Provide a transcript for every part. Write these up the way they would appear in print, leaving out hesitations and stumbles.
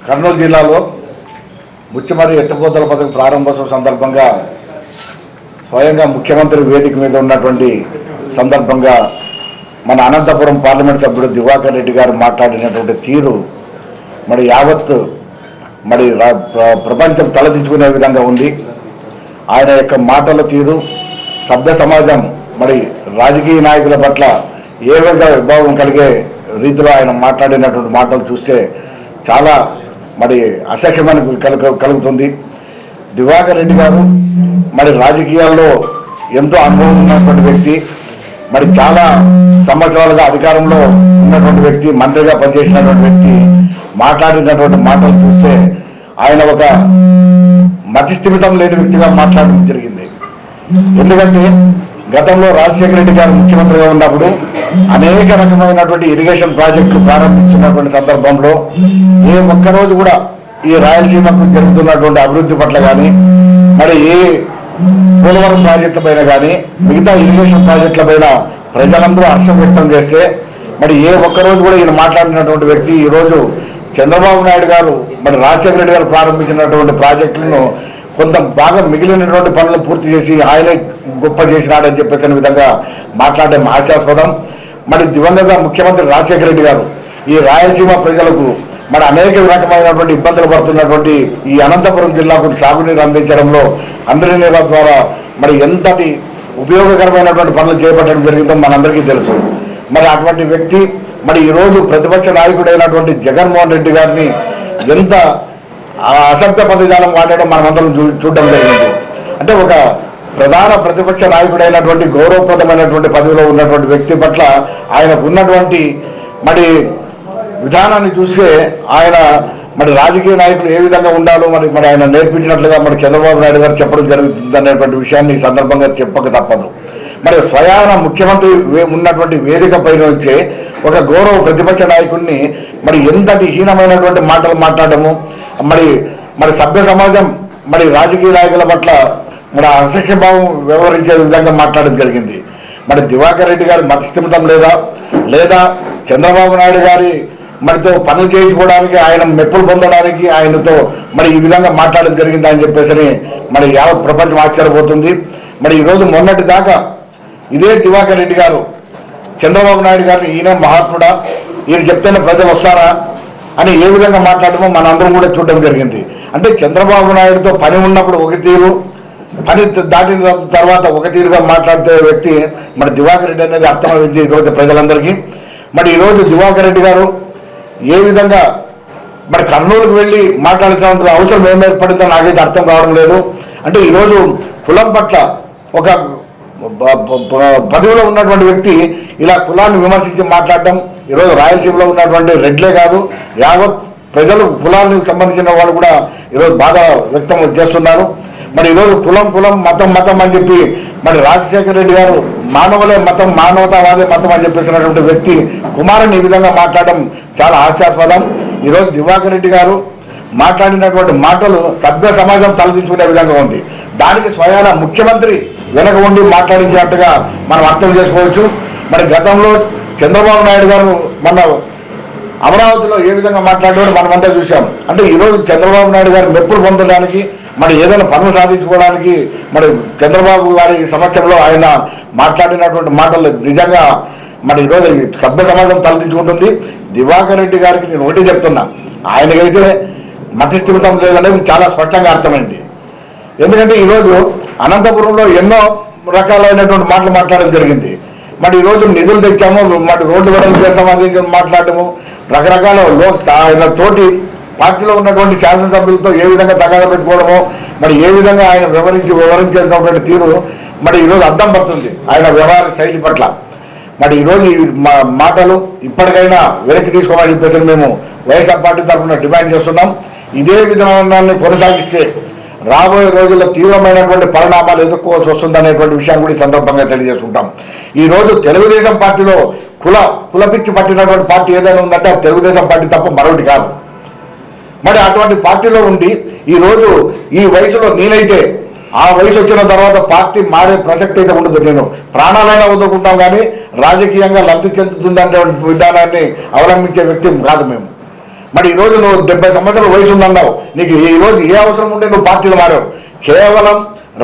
కర్నూలు జిల్లాలో ముచ్చుమర్రి ఎత్తిపోతల పథకం ప్రారంభోత్సవం సందర్భంగా స్వయంగా ముఖ్యమంత్రి వేదిక మీద ఉన్నటువంటి సందర్భంగా మన అనంతపురం పార్లమెంట్ సభ్యుడు దివాకర్ రెడ్డి గారు మాట్లాడినటువంటి తీరు మరి యావత్ మరి ప్రపంచం తలదించుకునే విధంగా ఉంది. ఆయన యొక్క మాటల తీరు సభ్య సమాజం మరి రాజకీయ నాయకుల పట్ల ఏ విధంగా విభావం కలిగే రీతిలో ఆయన మాట్లాడినటువంటి మాటలు చూస్తే చాలా మరి అసహ్యమని కలుగుతుంది. దివాకర్ రెడ్డి గారు మరి రాజకీయాల్లో ఎంతో అనుభవం ఉన్నటువంటి వ్యక్తి, మరి చాలా సంవత్సరాలుగా అధికారంలో ఉన్నటువంటి వ్యక్తి, మంత్రిగా పనిచేసినటువంటి వ్యక్తి మాట్లాడినటువంటి మాటలు చూస్తే ఆయన ఒక మతిస్థిమితం లేని వ్యక్తిగా మాట్లాడడం జరిగింది. ఎందుకంటే గతంలో రాజశేఖర రెడ్డి గారు ముఖ్యమంత్రిగా ఉన్నప్పుడు అనేక రకమైనటువంటి ఇరిగేషన్ ప్రాజెక్టులు ప్రారంభించినటువంటి సందర్భంలో ఏ ఒక్కరోజు కూడా ఈ రాయలసీమకు జరుగుతున్నటువంటి అభివృద్ధి పట్ల కానీ, మరి ఏ పోలవరం ప్రాజెక్టుల పైన కానీ, మిగతా ఇరిగేషన్ ప్రాజెక్టుల పైన ప్రజలందరూ హర్షం వ్యక్తం చేస్తే మరి ఏ ఒక్కరోజు కూడా ఈయన మాట్లాడినటువంటి వ్యక్తి ఈరోజు చంద్రబాబు నాయుడు గారు మరి రాజశేఖర రెడ్డి గారు ప్రారంభించినటువంటి ప్రాజెక్టులను కొంత బాగా మిగిలినటువంటి పనులు పూర్తి చేసి ఆయనే గొప్ప చేసినాడని చెప్పేసిన విధంగా మాట్లాడడం హాస్యాస్పదం. మరి దివంగత ముఖ్యమంత్రి రాజశేఖర రెడ్డి గారు ఈ రాయలసీమ ప్రజలకు మరి అనేక రకమైనటువంటి ఇబ్బందులు పడుతున్నటువంటి ఈ అనంతపురం జిల్లాకు సాగునీరు అందించడంలో అందరి నీళ్ళ ద్వారా మరి ఎంతటి ఉపయోగకరమైనటువంటి పనులు చేపట్టడం జరిగిందో మనందరికీ తెలుసు. మరి అటువంటి వ్యక్తి మరి ఈరోజు ప్రతిపక్ష నాయకుడైనటువంటి జగన్మోహన్ రెడ్డి గారిని ఎంత అసభ్య పదజాలం వాడడం మనమందరం చూడడం జరిగింది. అంటే ఒక ప్రధాన ప్రతిపక్ష నాయకుడైనటువంటి గౌరవప్రదమైనటువంటి పదవిలో ఉన్నటువంటి వ్యక్తి పట్ల ఆయనకు ఉన్నటువంటి మరి విధానాన్ని చూస్తే ఆయన మరి రాజకీయ నాయకులు ఏ విధంగా ఉండాలో మరి ఆయన నేర్పించినట్లుగా మరి చంద్రబాబు నాయుడు గారు చెప్పడం జరుగుతుంది అనేటువంటి విషయాన్ని ఈ సందర్భంగా చెప్పక తప్పదు. మరి స్వయాన ముఖ్యమంత్రి ఉన్నటువంటి వేదిక పైన వచ్చే ఒక గౌరవ ప్రతిపక్ష నాయకుడిని మరి ఎంతటి హీనమైనటువంటి మాటలు మాట్లాడము, మరి సభ్య సమాజం మరి రాజకీయ నాయకుల పట్ల మరి అసహ్యభావం వ్యవహరించే విధంగా మాట్లాడడం జరిగింది. మరి దివాకర్ రెడ్డి గారి మతిస్థిమితం లేదా చంద్రబాబు నాయుడు గారి మరితో పనులు చేయించుకోవడానికి, ఆయన మెప్పులు పొందడానికి ఆయనతో మరి ఈ విధంగా మాట్లాడడం జరిగింది అని చెప్పేసి మరి యావత్ ప్రపంచం ఆశ్చర్యపోతుంది. మరి ఈరోజు మొన్నటి దాకా ఇదే దివాకర్ రెడ్డి గారు చంద్రబాబు నాయుడు గారిని ఈయన మహాత్ముడా, ఈయన చెప్తేనే ప్రజలు వస్తారా అని ఏ విధంగా మాట్లాడమో మనందరం కూడా చూడడం జరిగింది. అంటే చంద్రబాబు నాయుడుతో పని ఉన్నప్పుడు ఒక తీరు, పని దాటిన తర్వాత ఒక తీరుగా మాట్లాడే వ్యక్తి మరి దివాకర్ రెడ్డి అనేది అర్థమైంది ఈరోజు ప్రజలందరికీ. మరి ఈరోజు దివాకర్ రెడ్డి గారు ఏ విధంగా మరి కర్నూలుకు వెళ్ళి మాట్లాడాల్సిన అవసరం ఏం ఏర్పడిందో నాకైతే అర్థం కావడం లేదు. అంటే ఈరోజు కులం పట్ల ఒక పదవిలో ఉన్నటువంటి వ్యక్తి ఇలా కులాన్ని విమర్శించి మాట్లాడడం ఈరోజు రాయలసీమలో ఉన్నటువంటి రెడ్లే కాదు, యావత్ ప్రజలు కులానికి సంబంధించిన వాళ్ళు కూడా ఈరోజు బాధ వ్యక్తం చేస్తున్నారు. మరి ఈరోజు కులం మతం అని చెప్పి మరి రాజశేఖర రెడ్డి గారు మానవులే మతం, మానవతావాదే మతం అని చెప్పేసినటువంటి వ్యక్తి కుమారుని ఈ విధంగా మాట్లాడడం చాలా హాస్యాస్పదం. ఈరోజు దివాకర్ రెడ్డి గారు మాట్లాడినటువంటి మాటలు సభ్య సమాజం తలదించుకునే విధంగా ఉంది. దానికి స్వయాన ముఖ్యమంత్రి వెనక ఉండి మాట్లాడించినట్టుగా మనం అర్థం చేసుకోవచ్చు. మరి గతంలో చంద్రబాబు నాయుడు గారు మన అమరావతిలో ఏ విధంగా మాట్లాడాడో మనమంతా చూసాం. అంటే ఈరోజు చంద్రబాబు నాయుడు గారు మెప్పులు పొందడానికి, మరి ఏదైనా పనులు సాధించుకోవడానికి మరి చంద్రబాబు గారి సమక్షంలో ఆయన మాట్లాడినటువంటి మాటలు నిజంగా మరి ఈరోజు సభ్య సమాజం తలదించుకుంటుంది. దివాకర్ రెడ్డి గారికి నేను ఒకటి చెప్తున్నా, ఆయనకైతే మతిస్థిమితం లేదనేది చాలా స్పష్టంగా అర్థమైంది. ఎందుకంటే ఈరోజు అనంతపురంలో ఎన్నో రకాలైనటువంటి మాటలు మాట్లాడడం జరిగింది. మరి ఈరోజు నిధులు తెచ్చాము, మరి రోడ్డు వెడలు చేస్తామని మాట్లాడటము, రకరకాల ఆయన తోటి పార్టీలో ఉన్నటువంటి శాసనసభ్యులతో ఏ విధంగా తగాదా పెట్టుకోవడమో, మరి ఏ విధంగా ఆయన వివరించేటటువంటి తీరు మరి ఈరోజు అర్థం పడుతుంది ఆయన వ్యవహార శైలి పట్ల. మరి ఈరోజు ఈ మాటలు ఇప్పటికైనా వెనక్కి తీసుకోవాలని చెప్పేసి మేము వైఎస్ఆర్ పార్టీ తరఫున డిమాండ్ చేస్తున్నాం. ఇదే విధానాన్ని కొనసాగిస్తే రాబోయే రోజుల్లో తీవ్రమైనటువంటి పరిణామాలు ఎదుర్కోవాల్సి వస్తుందనేటువంటి విషయాన్ని కూడా ఈ సందర్భంగా తెలియజేసుకుంటాం. ఈ రోజు తెలుగుదేశం పార్టీలో కులపిచ్చి పట్టినటువంటి పార్టీ ఏదైనా ఉందంటే అది తెలుగుదేశం పార్టీ తప్ప మరొకటి కాదు. మరి అటువంటి పార్టీలో ఉండి ఈరోజు ఈ వయసులో నేనైతే ఆ వయసు వచ్చిన తర్వాత పార్టీ మారే ప్రసక్తి అయితే ఉండదు. నేను ప్రాణాలైనా వదులుకుంటాం కానీ రాజకీయంగా లబ్ధి చెందుతుందనే విధానాన్ని అవలంబించే వ్యక్తి కాదు మేము. మరి ఈ రోజు నువ్వు 70 సంవత్సరాల వయసు ఉందన్నావు, నీకు ఈ రోజు ఏ అవసరం ఉంటే నువ్వు పార్టీలు మారావు? కేవలం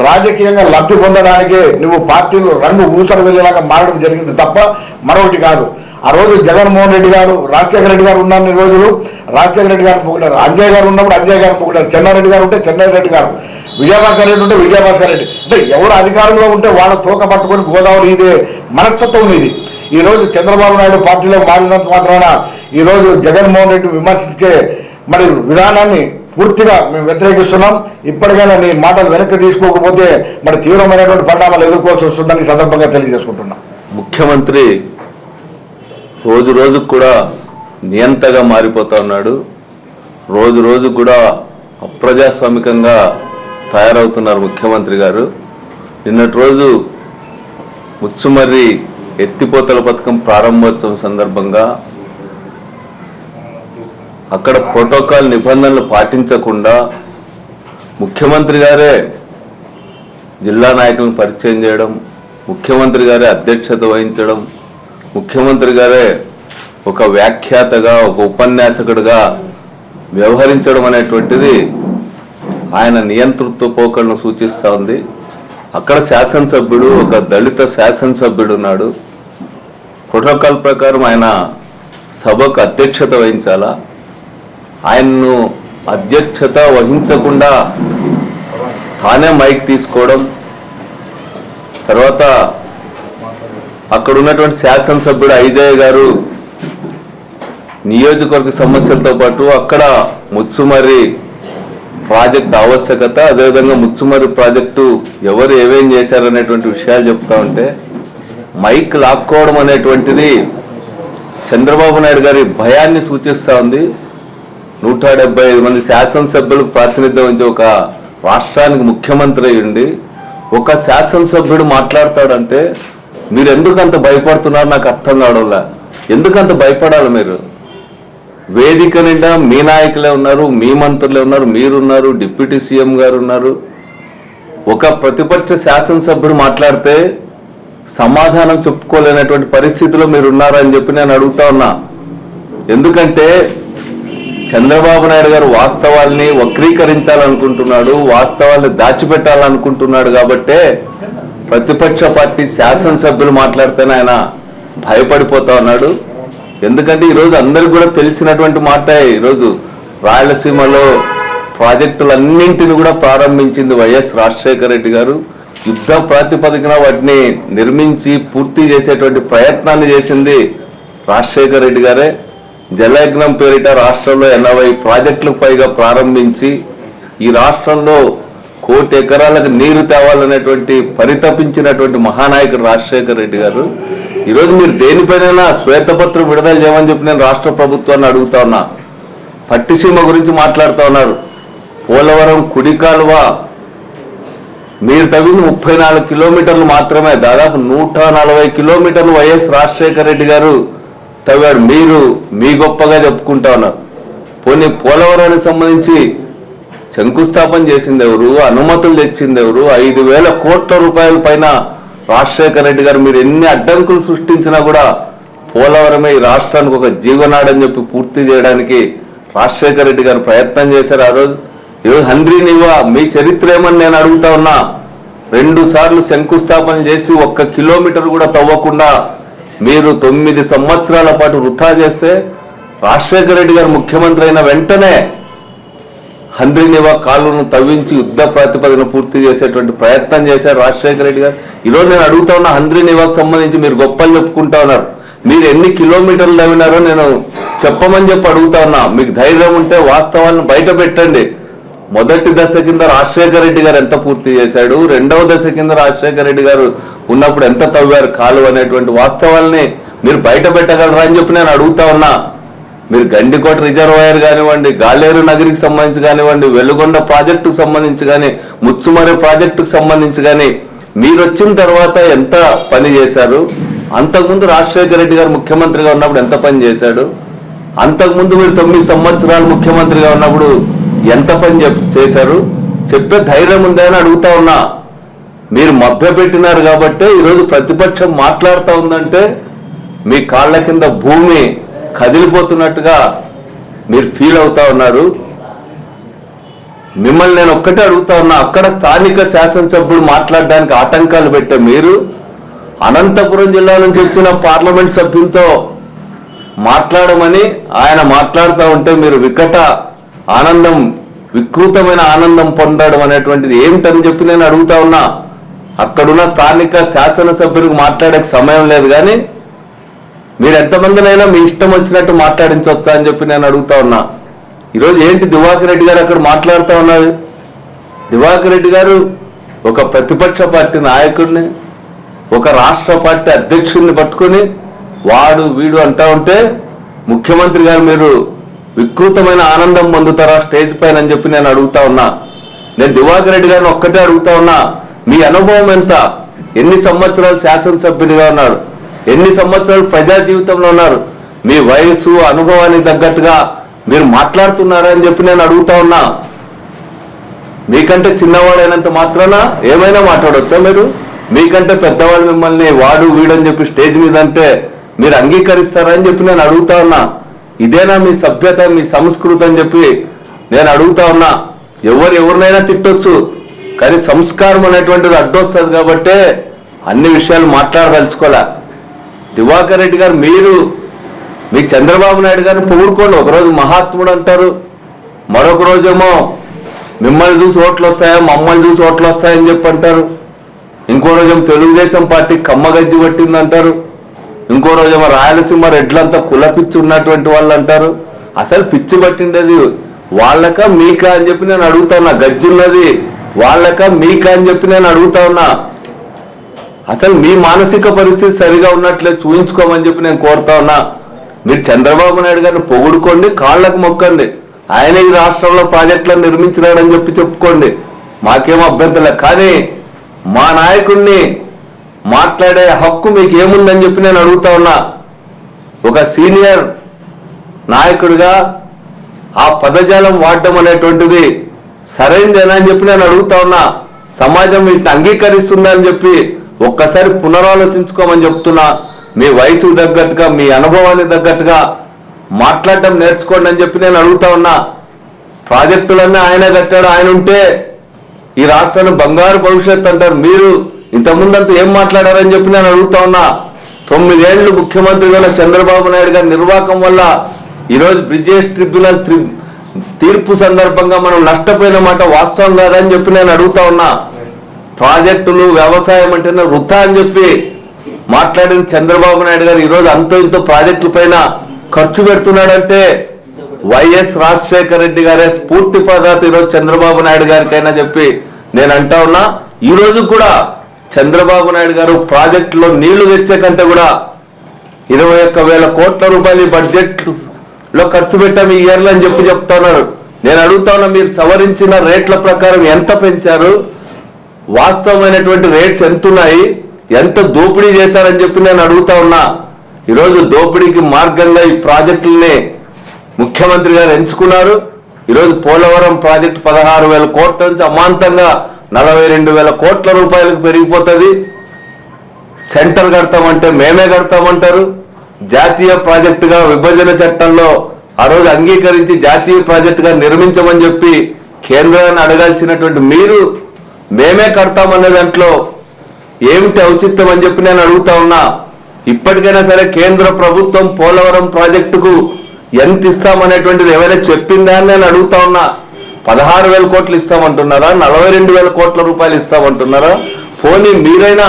రాజకీయంగా లబ్ధి పొందడానికే నువ్వు పార్టీలు రంగు ఊసర వెళ్ళేలాగా మారడం జరిగింది తప్ప మరొకటి కాదు. ఆ రోజు జగన్మోహన్ రెడ్డి గారు, రాజశేఖర రెడ్డి గారు ఉన్న రోజులు రాజశేఖర రెడ్డి గారు పొగిడారు, అంజయ్ గారు ఉన్నప్పుడు అంజయ్ గారు పొగిడారు, చెన్నారెడ్డి గారు ఉంటే చెన్నారెడ్డి గారు, విజయభాస్కర్ రెడ్డి ఉంటే విజయభాస్కర్ రెడ్డి. అంటే ఎవరు అధికారంలో ఉంటే వాళ్ళ తోక పట్టుకొని గోదావరి ఇదే మనస్తత్వం ఇది. ఈ రోజు చంద్రబాబు నాయుడు పార్టీలో మారినంత మాత్రాన ఈ రోజు జగన్మోహన్ రెడ్డి విమర్శించే మరి విధానాన్ని పూర్తిగా మేము వ్యతిరేకిస్తున్నాం. ఇప్పటికైనా నీ మాటలు వెనక్కి తీసుకోకపోతే మరి తీవ్రమైనటువంటి పరిణామాలు ఎదుర్కోవాల్సి వస్తుందని సందర్భంగా తెలియజేసుకుంటున్నాం. ముఖ్యమంత్రి రోజు రోజుకు కూడా నియంతగా మారిపోతా ఉన్నాడు. రోజు రోజు కూడా అప్రజాస్వామికంగా తయారవుతున్నారు ముఖ్యమంత్రి గారు. నిన్నటి రోజు ముచ్చుమర్రి ఎత్తిపోతల పథకం ప్రారంభోత్సవం సందర్భంగా అక్కడ ప్రోటోకాల్ నిబంధనలు పాటించకుండా ముఖ్యమంత్రి గారే జిల్లా నాయకులను పరిచయం చేయడం, ముఖ్యమంత్రి గారే అధ్యక్షత వహించడం, ముఖ్యమంత్రి గారే ఒక వ్యాఖ్యాతగా, ఒక ఉపన్యాసకుడిగా వ్యవహరించడం అనేటువంటిది ఆయన నియంతృత్వ పోకడను సూచిస్తూ ఉంది. అక్కడ శాసనసభ్యుడు, ఒక దళిత శాసనసభ్యుడు ఉన్నాడు. ప్రోటోకాల్ ప్రకారం ఆయన సభకు అధ్యక్షత వహించాలా? ఆయన్ను అధ్యక్షత వహించకుండా తానే మైక్ తీసుకోవడం, తర్వాత అక్కడ ఉన్నటువంటి శాసనసభ్యుడు ఐజయ్ గారు నియోజకవర్గ సమస్యలతో పాటు అక్కడ ముచ్చుమర్రి ప్రాజెక్టు ఆవశ్యకత, అదేవిధంగా ముచ్చుమర్రి ప్రాజెక్టు ఎవరు ఏమేం చేశారనేటువంటి విషయాలు చెప్తా ఉంటే మైక్ లాక్కోవడం అనేటువంటిది చంద్రబాబు నాయుడు గారి భయాన్ని సూచిస్తూ ఉంది. 175 మంది శాసనసభ్యులకు ప్రాతినిధ్యం వహించే ఒక రాష్ట్రానికి ముఖ్యమంత్రి అయ్యుండి ఒక శాసనసభ్యుడు మాట్లాడతాడంటే మీరు ఎందుకంత భయపడుతున్నారు నాకు అర్థం కావడంలా. ఎందుకంత భయపడాలి? మీరు వేదిక నిండా మీ నాయకులే ఉన్నారు, మీ మంత్రులే ఉన్నారు, మీరున్నారు, డిప్యూటీ సీఎం గారు ఉన్నారు. ఒక ప్రతిపక్ష శాసనసభ్యుడు మాట్లాడితే సమాధానం చెప్పుకోలేనటువంటి పరిస్థితిలో మీరు ఉన్నారని చెప్పి నేను అడుగుతా ఉన్నా. ఎందుకంటే చంద్రబాబు నాయుడు గారు వాస్తవాల్ని వక్రీకరించాలనుకుంటున్నాడు, వాస్తవాల్ని దాచిపెట్టాలనుకుంటున్నాడు. కాబట్టే ప్రతిపక్ష పార్టీ శాసనసభ్యులు మాట్లాడితేనే ఆయన భయపడిపోతా ఉన్నాడు. ఎందుకంటే ఈరోజు అందరికీ కూడా తెలిసినటువంటి మాట, ఈరోజు రాయలసీమలో ప్రాజెక్టులన్నింటినీ కూడా ప్రారంభించింది వైఎస్ రాజశేఖర రెడ్డి గారు. యుద్ధ ప్రాతిపదికన వాటిని నిర్మించి పూర్తి చేసేటువంటి ప్రయత్నాన్ని చేసింది రాజశేఖర రెడ్డి గారే. జలయజ్ఞం పేరిట రాష్ట్రంలో 80 ప్రాజెక్టులకు పైగా ప్రారంభించి ఈ రాష్ట్రంలో 1 కోటి ఎకరాలకు నీరు తేవాలనేటువంటి పరితపించినటువంటి మహానాయకుడు రాజశేఖర రెడ్డి గారు. ఈరోజు మీరు దేనిపైన శ్వేతపత్రం విడుదల చేయమని చెప్పి నేను రాష్ట్ర ప్రభుత్వాన్ని అడుగుతా ఉన్నా. పట్టిసీమ గురించి మాట్లాడుతూ ఉన్నారు. పోలవరం కుడి కాలువ మీరు తవ్వింది 34 కిలోమీటర్లు మాత్రమే, దాదాపు 140 కిలోమీటర్లు వైఎస్ రాజశేఖర రెడ్డి గారు తవ్వాడు. మీరు మీ గొప్పగా చెప్పుకుంటా ఉన్నారు. పోనీ పోలవరానికి సంబంధించి శంకుస్థాపన చేసింది ఎవరు? అనుమతులు తెచ్చింది ఎవరు? 5,000 కోట్ల రూపాయల పైన రాజశేఖర రెడ్డి గారు మీరు ఎన్ని అడ్డంకులు సృష్టించినా కూడా పోలవరమే ఈ రాష్ట్రానికి ఒక జీవనాడని చెప్పి పూర్తి చేయడానికి రాజశేఖర రెడ్డి గారు ప్రయత్నం చేశారు. ఆ రోజు ఈరోజు హండ్రీ నివా మీ చరిత్ర ఏమని నేను అడుగుతా ఉన్నా. 2 సార్లు శంకుస్థాపన చేసి 1 కిలోమీటర్ కూడా తవ్వకుండా మీరు 9 సంవత్సరాల పాటు వృథా చేస్తే రాజశేఖర రెడ్డి గారు ముఖ్యమంత్రి అయిన వెంటనే హండ్రీ నివా కాలువను తవ్వించి యుద్ధ ప్రాతిపదికన పూర్తి చేసేటువంటి ప్రయత్నం చేశారు రాజశేఖర రెడ్డి గారు. ఈరోజు నేను అడుగుతా ఉన్నా, హండ్రీ నివాకు సంబంధించి మీరు గొప్పలు చెప్పుకుంటా ఉన్నారు. మీరు ఎన్ని కిలోమీటర్లు తవ్వినారో నేను చెప్పమని చెప్పి అడుగుతా ఉన్నా. మీకు ధైర్యం ఉంటే వాస్తవాలను బయట పెట్టండి. మొదటి దశ కింద రాజశేఖర రెడ్డి గారు ఎంత పూర్తి చేశాడు, 2వ దశ కింద రాజశేఖర రెడ్డి గారు ఉన్నప్పుడు ఎంత తవ్వారు కాలువ అనేటువంటి వాస్తవాల్ని మీరు బయట పెట్టగలరా అని చెప్పి నేను అడుగుతా ఉన్నా. మీరు గండికోట రిజర్వాయర్ కానివ్వండి, గాలేరు నగరికి సంబంధించి కానివ్వండి, వెలుగొండ ప్రాజెక్టుకు సంబంధించి కానీ, ముచ్చుమర్రి ప్రాజెక్టుకు సంబంధించి కానీ మీరు వచ్చిన తర్వాత ఎంత పని చేశారు? అంతకుముందు రాజశేఖర రెడ్డి గారు ముఖ్యమంత్రిగా ఉన్నప్పుడు ఎంత పని చేశాడు? అంతకుముందు మీరు 9 సంవత్సరాలు ముఖ్యమంత్రిగా ఉన్నప్పుడు ఎంత పని చేశారు? చెప్పే ధైర్యం ఉందని అడుగుతా ఉన్నా. మీరు మభ్యపెట్టినారు కాబట్టే ఈరోజు ప్రతిపక్షం మాట్లాడుతూ ఉందంటే మీ కాళ్ల కింద భూమి కదిలిపోతున్నట్టుగా మీరు ఫీల్ అవుతా ఉన్నారు. మిమ్మల్ని నేను ఒక్కటే అడుగుతా ఉన్నా, అక్కడ స్థానిక శాసనసభ్యుడు మాట్లాడడానికి ఆటంకాలు పెట్టే మీరు అనంతపురం జిల్లా నుంచి వచ్చిన పార్లమెంట్ సభ్యులతో మాట్లాడమని ఆయన మాట్లాడుతూ ఉంటే మీరు వికృతమైన ఆనందం పొందడం అనేటువంటిది ఏమిటని చెప్పి నేను అడుగుతా ఉన్నా. అక్కడున్న స్థానిక శాసనసభ్యులకు మాట్లాడే సమయం లేదు, కానీ మీరు ఎంతమందినైనా మీ ఇష్టం వచ్చినట్టు మాట్లాడించవచ్చా అని చెప్పి నేను అడుగుతా ఉన్నా. ఈరోజు ఏంటి దివాకర్ రెడ్డి గారు అక్కడ మాట్లాడుతూ ఉన్నారు? దివాకర్ రెడ్డి గారు ఒక ప్రతిపక్ష పార్టీ నాయకుడిని, ఒక రాష్ట్ర పార్టీ అధ్యక్షుడిని పట్టుకుని వాడు వీడు అంటా ఉంటే ముఖ్యమంత్రి గారు మీరు వికృతమైన ఆనందం పొందుతారా స్టేజ్ పైన అని చెప్పి నేను అడుగుతా ఉన్నా. నేను దివాకర్ రెడ్డి గారిని ఒక్కటే అడుగుతా ఉన్నా, మీ అనుభవం ఎంత? ఎన్ని సంవత్సరాలు శాసనసభ్యుడిగా ఉన్నారు, ఎన్ని సంవత్సరాలు ప్రజా జీవితంలో ఉన్నారు? మీ వయసు అనుభవానికి తగ్గట్టుగా మీరు మాట్లాడుతున్నారా అని చెప్పి నేను అడుగుతా ఉన్నా. మీకంటే చిన్నవాడైనంత మాత్రాన ఏమైనా మాట్లాడవచ్చా మీరు? మీకంటే పెద్దవాళ్ళు మిమ్మల్ని వాడు వీడని చెప్పి స్టేజ్ మీద అంటే మీరు అంగీకరిస్తారా అని చెప్పి నేను అడుగుతా ఉన్నా. ఇదేనా మీ సభ్యత, మీ సంస్కృతి అని చెప్పి నేను అడుగుతా ఉన్నా. ఎవరినైనా తిట్టొచ్చు, కానీ సంస్కారం అనేటువంటిది అడ్డొస్తుంది కాబట్టే అన్ని విషయాలు మాట్లాడదలుచుకోలే. దివాకర్ రెడ్డి గారు మీ చంద్రబాబు నాయుడు గారిని పొగుడుకోండి. ఒకరోజు మహాత్ముడు అంటారు, మరొక రోజేమో మిమ్మల్ని చూసి ఓట్లు వస్తాయా, మమ్మల్ని చూసి ఓట్లు వస్తాయని చెప్పి అంటారు. ఇంకో రోజేమో తెలుగుదేశం పార్టీ కమ్మగజ్జి పట్టిందంటారు. ఇంకో రోజేమో రాయలసీమ రెడ్లంతా కులపిచ్చి ఉన్నటువంటి వాళ్ళు అంటారు. అసలు పిచ్చి పట్టిండేది వాళ్ళక మీకా అని చెప్పి నేను అడుగుతా ఉన్నా. గజ్జున్నది వాళ్ళక మీకా అని చెప్పి నేను అడుగుతా ఉన్నా. అసలు మీ మానసిక పరిస్థితి సరిగా ఉన్నట్లే చూయించుకోమని చెప్పి నేను కోరుతా ఉన్నా. మీరు చంద్రబాబు నాయుడు గారిని పొగుడుకోండి, కాళ్లకు మొక్కండి, ఆయన ఈ రాష్ట్రంలో ప్రాజెక్టులను నిర్మించినాడని చెప్పి చెప్పుకోండి, మాకేం అభ్యంతరం. కానీ మా నాయకుడిని మాట్లాడే హక్కు మీకు ఏముందని చెప్పి నేను అడుగుతా ఉన్నా. ఒక సీనియర్ నాయకుడిగా ఆ పదజాలం వాడటం అనేటువంటిది సరైనదేనా అని చెప్పి నేను అడుగుతా ఉన్నా. సమాజం వీటిని అంగీకరిస్తుందా అని చెప్పి ఒక్కసారి పునరాలోచించుకోమని చెప్తున్నా. మీ వయసుకు తగ్గట్టుగా, మీ అనుభవానికి తగ్గట్టుగా మాట్లాడటం నేర్చుకోండి అని చెప్పి నేను అడుగుతా ఉన్నా. ప్రాజెక్టులన్నీ ఆయనే కట్టాడు, ఆయన ఉంటే ఈ రాష్ట్రాన్ని బంగారు భవిష్యత్తు అంటారు. మీరు ఇంతకుముందంతా ఏం మాట్లాడారని చెప్పి నేను అడుగుతా ఉన్నా. 9 ఏళ్లు ముఖ్యమంత్రిగా ఉన్న చంద్రబాబు నాయుడు గారి నిర్వాహకం వల్ల ఈరోజు బ్రిజేష్ ట్రిబ్యునల్ తీర్పు సందర్భంగా మనం నష్టపోయిన మాట వాస్తవం కాదని చెప్పి నేను అడుగుతా ఉన్నా. ప్రాజెక్టులు, వ్యవసాయం అంటేనే వృథా అని చెప్పి మాట్లాడిన చంద్రబాబు నాయుడు గారు ఈరోజు అంతో ఇంతో ప్రాజెక్టుల పైన ఖర్చు పెడుతున్నాడంటే వైఎస్ రాజశేఖర రెడ్డి గారే స్ఫూర్తి ప్రదాత ఈరోజు చంద్రబాబు నాయుడు గారికైనా చెప్పి నేను అంటా ఉన్నా. ఈ రోజు కూడా చంద్రబాబు నాయుడు గారు ప్రాజెక్టులో నీళ్లు తెచ్చే కంటే కూడా 21,000 కోట్ల రూపాయలు బడ్జెట్ లో ఖర్చు పెట్టాం ఈ ఇయర్లో అని చెప్పి చెప్తా ఉన్నారు. నేను అడుగుతా ఉన్నా, మీరు సవరించిన రేట్ల ప్రకారం ఎంత పెంచారు, వాస్తవమైనటువంటి రేట్స్ ఎంతున్నాయి, ఎంత దోపిడీ చేశారని చెప్పి నేను అడుగుతా ఉన్నా. ఈరోజు దోపిడీకి మార్గంగా ఈ ప్రాజెక్టుల్ని ముఖ్యమంత్రి గారు ఎంచుకున్నారు. ఈరోజు పోలవరం ప్రాజెక్టు 16,000 కోట్ల నుంచి అమాంతంగా 42,000 కోట్ల రూపాయలకు పెరిగిపోతుంది. సెంటర్ కడతామంటే మేమే కడతామంటారు. జాతీయ ప్రాజెక్టుగా విభజన చట్టంలో ఆ రోజు అంగీకరించి జాతీయ ప్రాజెక్టుగా నిర్మించమని చెప్పి కేంద్రాన్ని అడగాల్సినటువంటి మీరు మేమే కడతామనే దాంట్లో ఏమిటి ఔచిత్యం అని చెప్పి నేను అడుగుతా ఉన్నా. ఇప్పటికైనా సరే కేంద్ర ప్రభుత్వం పోలవరం ప్రాజెక్టుకు ఎంత ఇస్తామనేటువంటిది ఏమైనా చెప్పిందా అని నేను అడుగుతా ఉన్నా. 16,000 కోట్లు ఇస్తామంటున్నారా, 42,000 కోట్ల రూపాయలు ఇస్తామంటున్నారా? పోనీ మీరైనా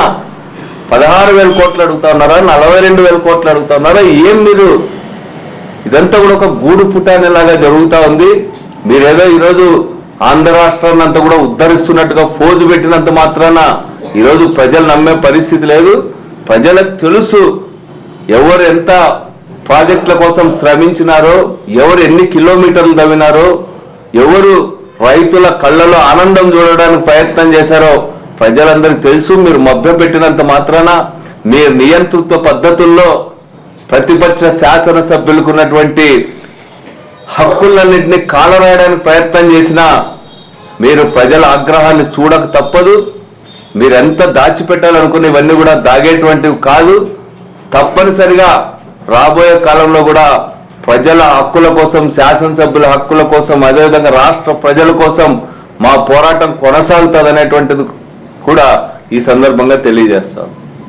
16,000 కోట్లు అడుగుతా ఉన్నారా, 42,000 కోట్లు అడుగుతా ఉన్నారా? ఏం మీరు ఇదంతా కూడా ఒక గూడు పుటానేలాగా జరుగుతా ఉంది. మీరేదో ఈరోజు ఆంధ్ర రాష్ట్రాన్ని అంతా కూడా ఉద్ధరిస్తున్నట్టుగా ఫోజు పెట్టినంత మాత్రాన ఈరోజు ప్రజలు నమ్మే పరిస్థితి లేదు. ప్రజలకు తెలుసు ఎవరు ఎంత ప్రాజెక్టుల కోసం శ్రమించినారో, ఎవరు ఎన్ని కిలోమీటర్లు తవ్వినారో, ఎవరు రైతుల కళ్ళలో ఆనందం చూడడానికి ప్రయత్నం చేశారో ప్రజలందరికీ తెలుసు. మీరు మభ్యపెట్టినంత మాత్రాన మీ నియంతృత్వ పద్ధతుల్లో ప్రతిపక్ష శాసనసభ్యులకు ఉన్నటువంటి హక్కులన్నింటినీ కాలరాయడానికి ప్రయత్నం చేసినా మీరు ప్రజల ఆగ్రహాన్ని చూడక తప్పదు. మీరెంత దాచిపెట్టాలనుకుని ఇవన్నీ కూడా దాగేటువంటివి కాదు. తప్పనిసరిగా రాబోయే కాలంలో కూడా ప్రజల హక్కుల కోసం, శాసనసభ్యుల హక్కుల కోసం, అదేవిధంగా రాష్ట్ర ప్రజల కోసం మా పోరాటం కొనసాగుతుంది అనేటువంటిది కూడా ఈ సందర్భంగా తెలియజేస్తాం.